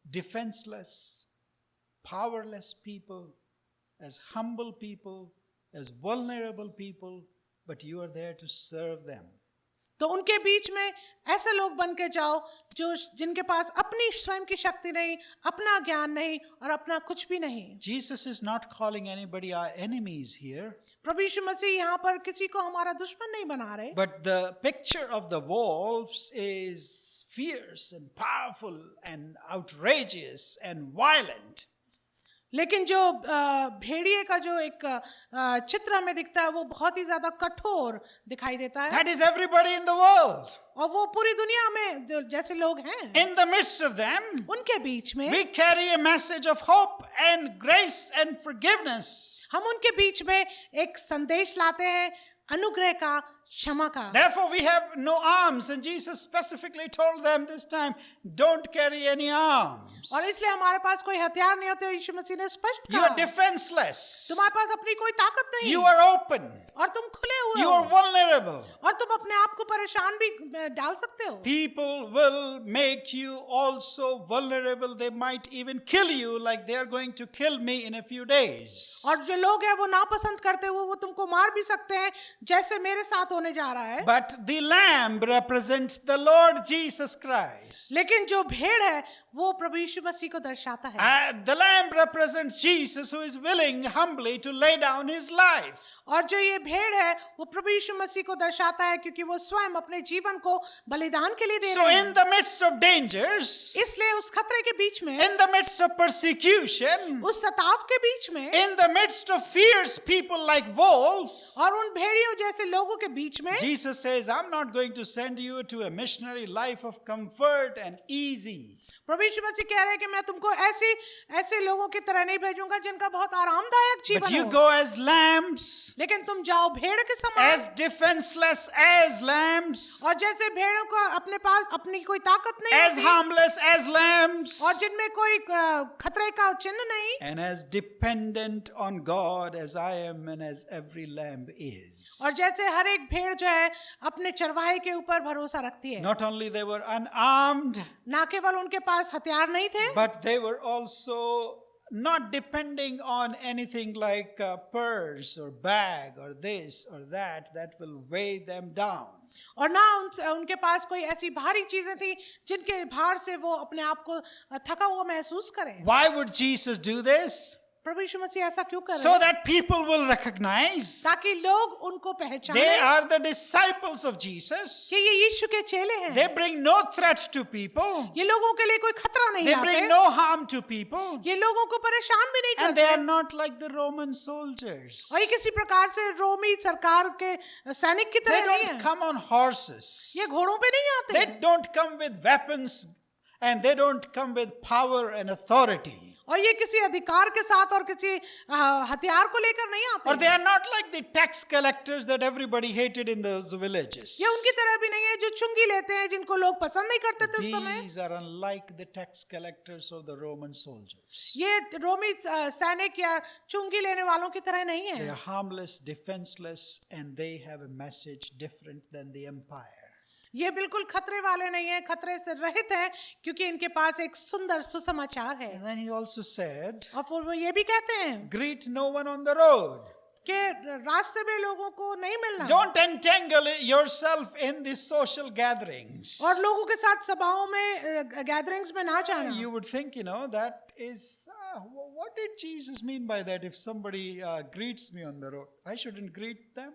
defenseless, powerless people, as humble people, as vulnerable people, but you are there to serve them. तो उनके बीच में ऐसे लोग बन के जाओ जो जिनके पास अपनी स्वयं की शक्ति नहीं, अपना ज्ञान नहीं और अपना कुछ भी नहीं। Jesus is not calling anybody our enemies here, प्रभु यीशु मसीह यहाँ पर किसी को हमारा दुश्मन नहीं बना रहे, but the picture of the wolves is fierce and powerful and outrageous and violent. लेकिन जो भेड़िए का जो एक चित्र हमें दिखता है वो बहुत ही ज्यादा कठोर दिखाई देता है। That is everybody in the world. और वो पूरी दुनिया में जो जैसे लोग हैं, In the midst of them, उनके बीच में we carry a message of hope and grace and forgiveness. हम उनके बीच में एक संदेश लाते हैं अनुग्रह का, क्षमा का। Therefore, we have no arms, and Jesus specifically told them this time, don't carry any arms. और इसलिए हमारे पास कोई हथियार नहीं होते। यीशु मसीह ने स्पष्ट You are कहा, defenseless. तुम्हारे पास अपनी कोई ताकत नहीं, You are open. और तुम खुले हुए You हो, are vulnerable. और तुम अपने आप को परेशान भी डाल सकते हो। People will make you also vulnerable. They might even kill you like they are going to kill me in a few days. और जो लोग हैं वो नापसंद करते हुए वो तुमको मार भी सकते हैं, जैसे मेरे साथ होने जा रहा है। But the lamb represents the Lord Jesus Christ. लेकिन जो भेड़ है वो प्रभु यीशु मसीह को दर्शाता है। The lamb represents Jesus, who is willing humbly to lay down his life. और जो ये भेड़ है वो प्रभु यीशु मसीह को दर्शाता है, क्योंकि वो स्वयं अपने जीवन को बलिदान के लिए दे So रहे हैं। in the midst of dangers, इसलिए उस खतरे के बीच में, in the midst of persecution, उस सताव के बीच में, in the midst of fierce people like wolves, और उन भेड़ियों जैसे लोगों के बीच में, Jesus says, I'm not going to send you to a missionary life of comfort and easy. प्रभु यीशु मसीह कह रहे हैं कि मैं तुमको ऐसे लोगों की तरह नहीं भेजूंगा जिनका बहुत आरामदायक But जीवन you हो, go as lambs, लेकिन तुम जाओ भेड़ के समान, as defenseless as lambs, और जैसे भेड़ों को अपने पास अपनी कोई ताकत नहीं as होती, harmless as lambs, और जिनमें कोई खतरे का चिन्ह नहीं, and as dependent on God as I am and as every lamb is. और जैसे हर एक भेड़ जो है अपने चरवाहे के ऊपर भरोसा रखती है। Not only they were unarmed, ना केवल उनके पास हथियार नहीं थे, but they were also not depending on anything like a purse or bag or this or that will weigh them down. और ना उनके पास कोई ऐसी भारी चीजें थी जिनके भार से वो अपने आप को थका हुआ महसूस करें। Why would Jesus do this? प्रभु यीशु मसीह ऐसा क्यों कर रहे So हैं? that people will recognize ताकि लोग उनको they पहचानें are the disciples of Jesus. कि ये यीशु के चेले हैं। They bring no threat to people. ये लोगों के लिए कोई खतरा नहीं They latte, bring no harm to people. ये लोगों को परेशान भी नहीं And they करते, are not like the Roman soldiers. और ये किसी प्रकार से रोमी सरकार के सैनिक की They तरह नहीं don't है। come on horses. ये घोड़ों पे नहीं आते, They don't come with weapons and they don't come with power and authority. और ये किसी अधिकार के साथ और किसी हथियार को लेकर नहीं Or आते, they are not like the tax collectors that everybody hated in those villages. ये उनकी तरह भी नहीं है जो चुंगी लेते हैं जिनको लोग पसंद नहीं करते थे उस समय। These are unlike the tax collectors of the Roman soldiers. ये रोमी सैनिक या चुंगी लेने वालों की तरह नहीं They है। are harmless, defenseless, and they have a message different than the empire. ये बिल्कुल खतरे वाले नहीं है, खतरे से रहित है, क्योंकि इनके पास एक सुंदर सुसमाचार है। And then he also said, और फिर वो ये भी कहते हैं greet no one on the road. कि रास्ते में लोगों को नहीं मिलना, Don't entangle yourself in these social gatherings. और लोगों के साथ सभाओं में गैदरिंग्स में ना जाना। You would think, that is, what did Jesus mean by that? If somebody greets me on the road, I shouldn't greet them.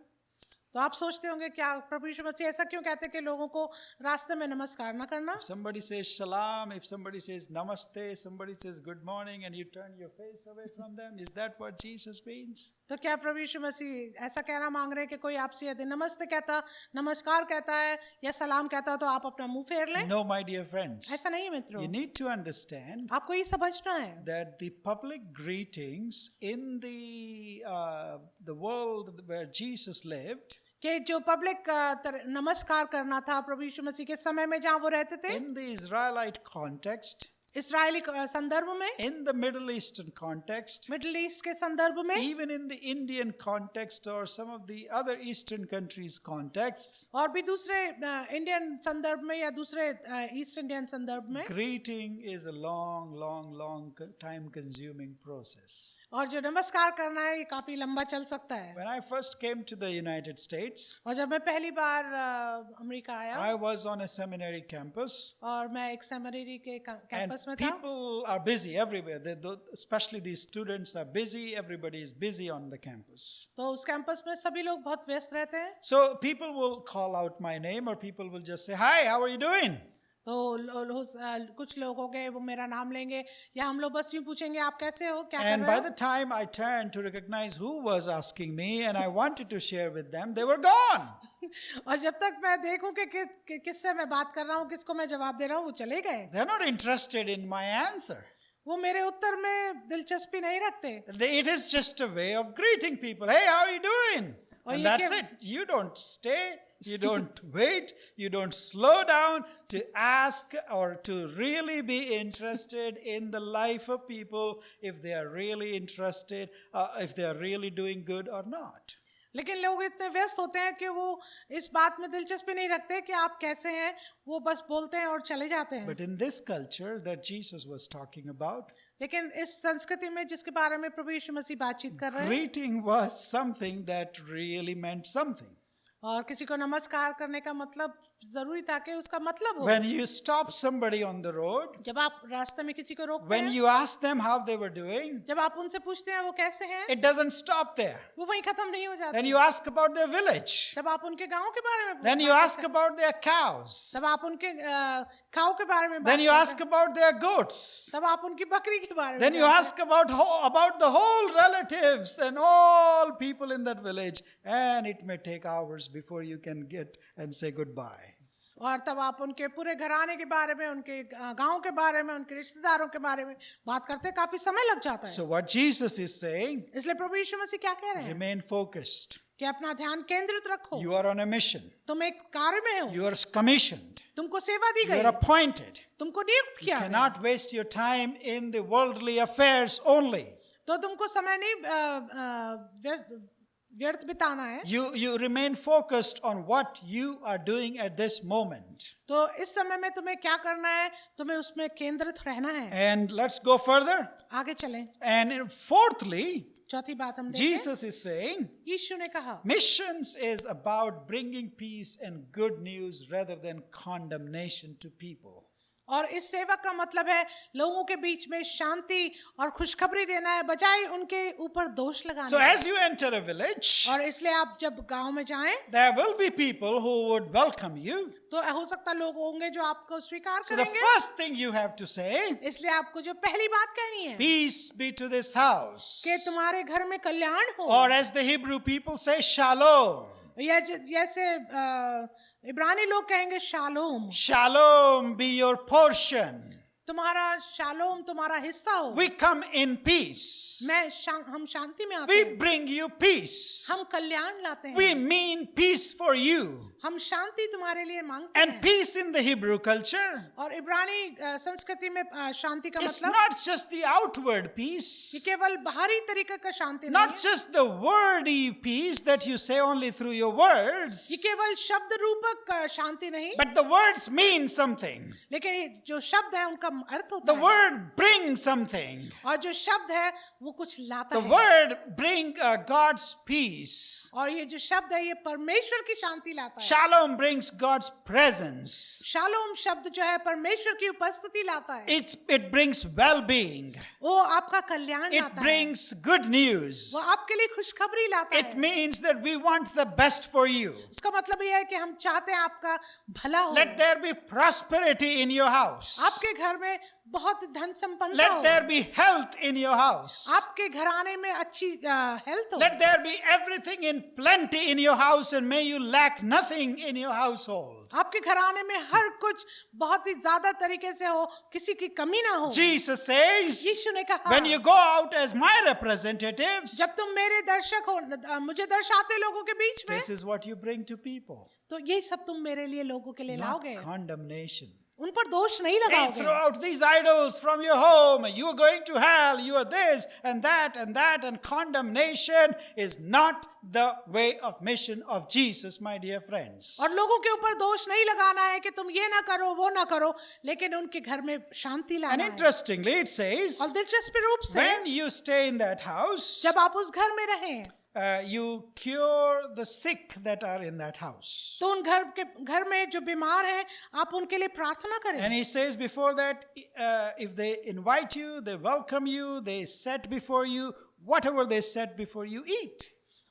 तो आप सोचते होंगे क्या प्रभु यीशु मसीह ऐसा क्यों कहते हैं कि लोगों को रास्ते में नमस्कार ना करना? If somebody says shalom, if somebody says namaste, somebody says good morning, and you turn your face away from them, is that what Jesus means? तो क्या प्रभु यीशु मसीह ऐसा कहना मांग रहे हैं कि कोई आपसे यदि नमस्ते कहता, नमस्कार कहता है या सलाम कहता है तो आप अपना मुंह फेर लें? No, my dear friends. ऐसा नहीं है मित्रों, You need to understand आपको ये समझना है that the public greetings in the world where Jesus lived, कि जो पब्लिक नमस्कार करना था प्रभु यीशु मसीह के समय में जहाँ वो रहते थे, in the Israelite context, इस्राएली संदर्भ में, in the Middle Eastern context, middle east के संदर्भ में, even in the Indian context or some of the other Eastern countries' contexts, और भी दूसरे इंडियन संदर्भ में या दूसरे ईस्ट इंडियन संदर्भ में, greeting is a long time-consuming process. और जो नमस्कार करना है ये काफी लंबा चल सकता है। When I first came to the United States, और जब मैं पहली बार अमेरिका आया I was on a seminary campus, और मैं एक सेमिनरी के and कैंपस में था, people are busy everywhere. Especially these students are busy. Everybody is busy on the campus. तो उस कैंपस में सभी लोग बहुत व्यस्त रहते हैं। So people will call out my name, or people will just say, "Hi, how are you doing?" तो कुछ लोग हो गए वो मेरा नाम लेंगे, या हम लोग बस यूं पूछेंगे आप कैसे हो, क्या कर And रहे by हो? the time I turned to recognize who was asking me, and I wanted to share with them, they were gone. और जब तक मैं देखूं कि किससे मैं बात कर रहा हूँ, किसको मैं जवाब दे रहा हूँ, वो चले गए। They're not interested in my answer. वो मेरे उत्तर में दिलचस्पी नहीं रखते। It is just a way of greeting people. Hey, how are you doing? और And ये that's क्या- it. You don't stay. You don't wait. You don't slow down to ask or to really be interested in the life of people, if they are really interested, if they are really doing good or not. लेकिन लोग इतने व्यस्त होते हैं कि वो इस बात में दिलचस्पी नहीं रखते कि आप कैसे हैं, वो बस बोलते हैं और चले जाते हैं। But in this culture that Jesus was talking about, लेकिन इस संस्कृति में जिसके बारे में प्रभु यीशु मसीह बातचीत कर रहे हैं, greeting was something that really meant something. और किसी को नमस्कार करने का मतलब जरूरी था कि उसका मतलब हो। When you stop somebody on the road, जब आप रास्ते में किसी को रोकते when हैं, you ask them how they were doing, जब आप उनसे पूछते हैं वो कैसे हैं, it doesn't stop there. वो वहीं खत्म नहीं हो जाता। Then you ask about their village. तब आप उनके गांव के बारे में Then you बात ask करते about their cows. हैं। तब आप उनके खाओ के बारे में बात Then you करते ask हैं। about their goats. तब आप उनकी बकरी के बारे में Then you जानते ask about the whole relatives and all people in that village, and it may take hours before you can get and say goodbye. हैं। और तब आप उनके पूरे घराने के बारे में, उनके गांव के बारे में, उनके रिश्तेदारों के बारे में बात करते काफी समय लग जाता है। So what Jesus is saying, इसलिए प्रभु यीशु मसीह क्या कह रहे हैं remain focused. कि अपना ध्यान केंद्रित रखो। You are on a mission. तुम एक कार्य में हो, You are commissioned. तुमको सेवा दी You are गई, appointed. तुमको नियुक्त You किया गया। cannot waste your time in the worldly affairs only. तो तुमको समय नहीं व्यर्थ बिताना है। You remain focused on what you are doing at this moment. तो इस समय में तुम्हें क्या करना है, तुम्हें उसमें केंद्रित रहना है। And let's go further. आगे चलें। And fourthly, चौथी बात हम देखें, Jesus is saying, यीशु ने कहा missions is about bringing peace and good news rather than condemnation to people. और इस सेवा का मतलब है लोगों के बीच में शांति और खुशखबरी देना है, बजाय उनके ऊपर दोष लगाने So का। as you enter a village, और इसलिए आप जब गांव में जाएं there will be people who would welcome you. तो हो सकता लोग होंगे जो आपको स्वीकार So the करेंगे। first thing you have to say, इसलिए आपको जो पहली बात कहनी है peace be to this house. कि तुम्हारे घर में कल्याण हो, Or as the Hebrew people say, shalom. या जैसे इब्रानी लोग कहेंगे shalom, Shalom be your portion. तुम्हारा शालोम तुम्हारा हिस्सा हो। We come in peace. हम शांति में आते We हैं, bring you peace. हम कल्याण लाते हैं, We mean peace for you. हम शांति तुम्हारे लिए मांगते And हैं। peace in the Hebrew culture और इब्रानी संस्कृति में शांति का is मतलब not just the outward ये peace, केवल बाहरी तरीके का शांति नहीं not है, just the wordy peace that you say only through your words, ये केवल शब्द रूपक शांति नहीं, but the words mean something. लेकिन ये जो शब्द है उनका अर्थ होता The है, word brings something. और जो शब्द है वो कुछ लाता The है, word bring God's peace. और ये जो शब्द है ये परमेश्वर की शांति लाता है। Shalom brings God's presence. Shalom शब्द जो है परमेश्वर की उपस्थिति लाता है, It brings well-being. वो आपका कल्याण It लाता है, brings good news. वो आपके लिए खुशखबरी लाता It है। means that we want the best for you. उसका मतलब ये है कि हम चाहते हैं आपका भला हो, Let there be prosperity in your house. आपके घर में बहुत धन संपन्नता Let हो, there be health in your house. आपके घराने में अच्छी हेल्थ हो, Let there be everything in plenty in your house, and may you lack nothing in your household. आपके घराने में हर कुछ बहुत ही ज्यादा तरीके से हो, किसी की कमी ना हो। Jesus says, यीशु ने कहा when you go out as my representatives, जब तुम मेरे दर्शक हो, मुझे दर्शाते लोगों के बीच में, this is what you bring to people. तो ये सब तुम मेरे लिए लोगों के लिए Not लाओगे, condemnation. उन पर दोष नहीं Hey, लगाओगे। throw out these idols from your home. You are going to hell. You are this and that and that. And condemnation is not the way of mission of Jesus, my dear friends. और लोगों के ऊपर दोष नहीं लगाना है कि तुम ये ना करो वो ना करो, लेकिन उनके घर में शांति And लाना है। interestingly, it says, और दिलचस्प रूप से when you stay in that house, जब आप उस घर में रहें you cure the sick that are in that house. तो उन घर में जो बीमार हैं आप उनके लिए प्रार्थना करें। And he says before that, if they invite you, they welcome you, they set before you, whatever they set before you, eat.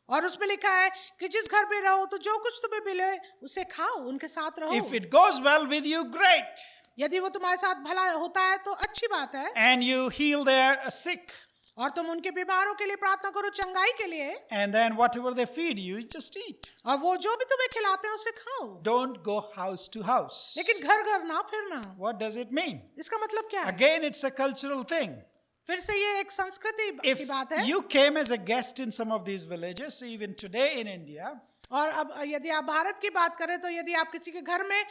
और उसमें लिखा है कि जिस घर में रहो तो जो कुछ तुम्हें मिले उसे खाओ, उनके साथ रहो। If it goes well with you, great. यदि वो तुम्हारे साथ भला होता है तो अच्छी बात है, And you heal their sick. और तुम उनके बीमारों के लिए प्रार्थना करो, चंगाई के लिए, And then whatever they feed you, just eat. और वो जो भी तुम्हें खिलाते हैं उसे खाओ, Don't go house to house. लेकिन घर घर ना फिरना। What does it mean? इसका मतलब क्या है? Again, it's a cultural thing. फिर से ये एक संस्कृति की If बात है। you came as a guest in some of these villages, even today in India, और अब यदि आप भारत की बात करें तो यदि आप किसी के घर में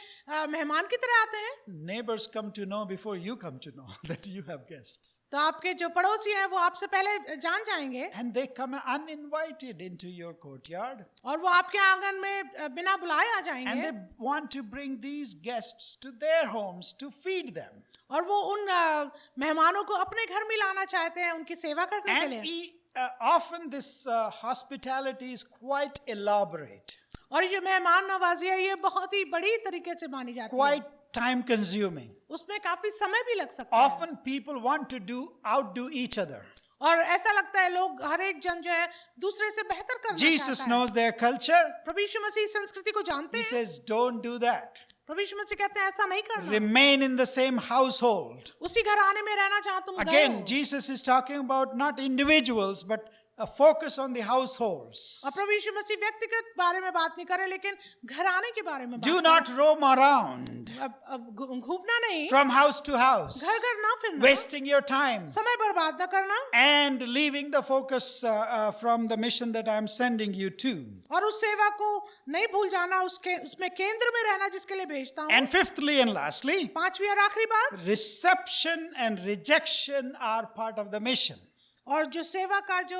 मेहमान की तरह आते हैं, neighbors come to know before you come to know that you have guests. तो आपके जो पड़ोसी हैं वो आपसे पहले जान जाएंगे, And they come uninvited into your courtyard. और वो आपके आंगन में बिना बुलाए आ And जाएंगे, they want to bring these guests to their homes to feed them. और वो उन मेहमानों को अपने घर में लाना चाहते हैं उनकी सेवा करने के And लिए। often this hospitality is quite elaborate. और ये मेहमान नवाजी है, ये बहुत ही बड़ी तरीके से मानी जाती है। quite time consuming. उसमें काफी समय भी लग सकता है। Often people want to outdo each other. और ऐसा लगता है लोग हर एक जन जो है दूसरे से बेहतर करना Jesus चाहता है। knows their culture. प्रभु यीशु मसीह संस्कृति को जानते He हैं। says, don't do that. प्रभु यीशु मसीह कहते हैं ऐसा नहीं करना। Remain in the same household. उसी घराने में रहना जहाँ तुम गए Again, हो। Jesus is talking about not individuals, but a focus on the households. और प्रभु यीशु मसीह व्यक्तिगत बारे में बात नहीं कर रहे, लेकिन घराने के बारे में बात Do कर not roam around रहे हैं। अब घूमना नहीं, from house to house, घर घर ना फिरना, wasting your time समय बर्बाद ना करना, and leaving the focus from the mission that I'm sending you to. और उस सेवा को नहीं भूल जाना, उसमें केंद्र में रहना जिसके लिए भेजता हूँ। And fifthly and lastly, पांचवी और आखिरी बात, reception and rejection are part of the mission. और जो सेवा का जो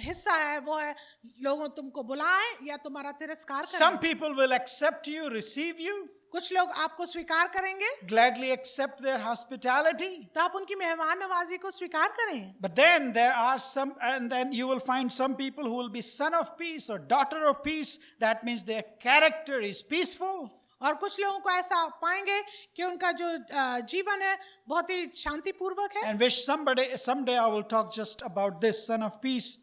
हिस्सा है वो है लोगों तुमको बुलाएं या तुम्हारा तिरस्कार Some करें। people will accept you, receive you, कुछ लोग आपको स्वीकार करेंगे gladly accept their hospitality. तो आप उनकी मेहमान नवाजी को स्वीकार करें। But then there are some, and then you will find some people who will be son of peace or daughter of peace. That means their character is peaceful. और कुछ लोगों को ऐसा पाएंगे कि उनका जो जीवन है बहुत ही शांतिपूर्वक है। And wish someday I will talk just about this son of peace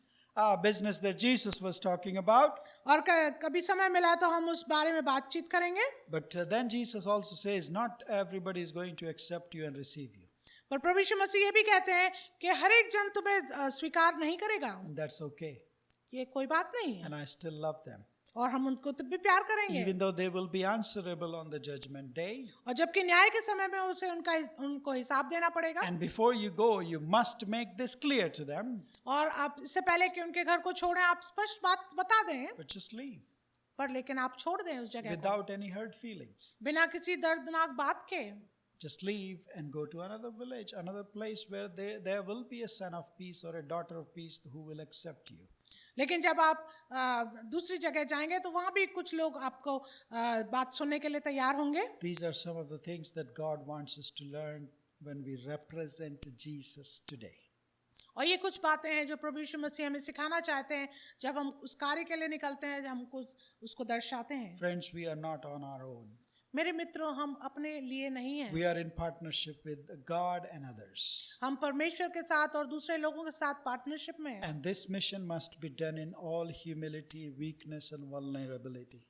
business that Jesus was talking about. और कभी समय मिला तो हम उस बारे में बातचीत करेंगे। But then Jesus also says, not everybody is going to accept you and receive you. पर प्रभु यीशु मसीह ये भी कहते हैं कि हर एक जन तुम्हें स्वीकार नहीं करेगा। And that's okay. ये कोई बात नहीं है And I still love them. और हम उनको तब भी प्यार करेंगे। Even though they will be answerable on the judgment day. और जबकि न्याय के समय में उनको हिसाब देना पड़ेगा। And before you go, you must make this clear to them. और आप इससे पहले कि उनके घर को छोड़ें, आप स्पष्ट बात बता दें। But just leave पर लेकिन आप छोड़ दें उस जगह को, without any hurt feelings. बिना किसी दर्दनाक बात के। Just leave and go to another village, another place where there will be a son of peace or a daughter of peace who will accept you. लेकिन जब आप दूसरी जगह जाएंगे तो वहाँ भी कुछ लोग आपको बात सुनने के लिए तैयार होंगे। These are some of the things that God wants us to learn when we represent Jesus today. और ये कुछ बातें हैं जो प्रभु यीशु मसीह हमें सिखाना चाहते हैं जब हम उस कार्य के लिए निकलते हैं, जब हम उसको दर्शाते हैं। Friends, we are not on our own. मेरे मित्रों, हम अपने लिए नहीं हैं। We are in partnership with God and others. हम परमेश्वर के साथ और दूसरे लोगों के साथ पार्टनरशिप में हैं। And this mission must be done in all humility, weakness and vulnerability.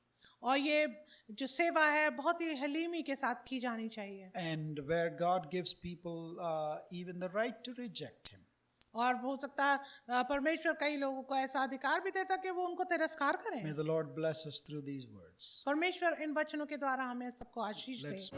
और ये जो सेवा है बहुत ही हलीमी के साथ की जानी चाहिए। And where God gives people even the right to reject Him. और हो सकता है परमेश्वर कई लोगों को ऐसा अधिकार भी देता कि वो उनको तिरस्कार करें। May the Lord bless us through these words. परमेश्वर इन वचनों के द्वारा हमें सबको आशीष दे। Let's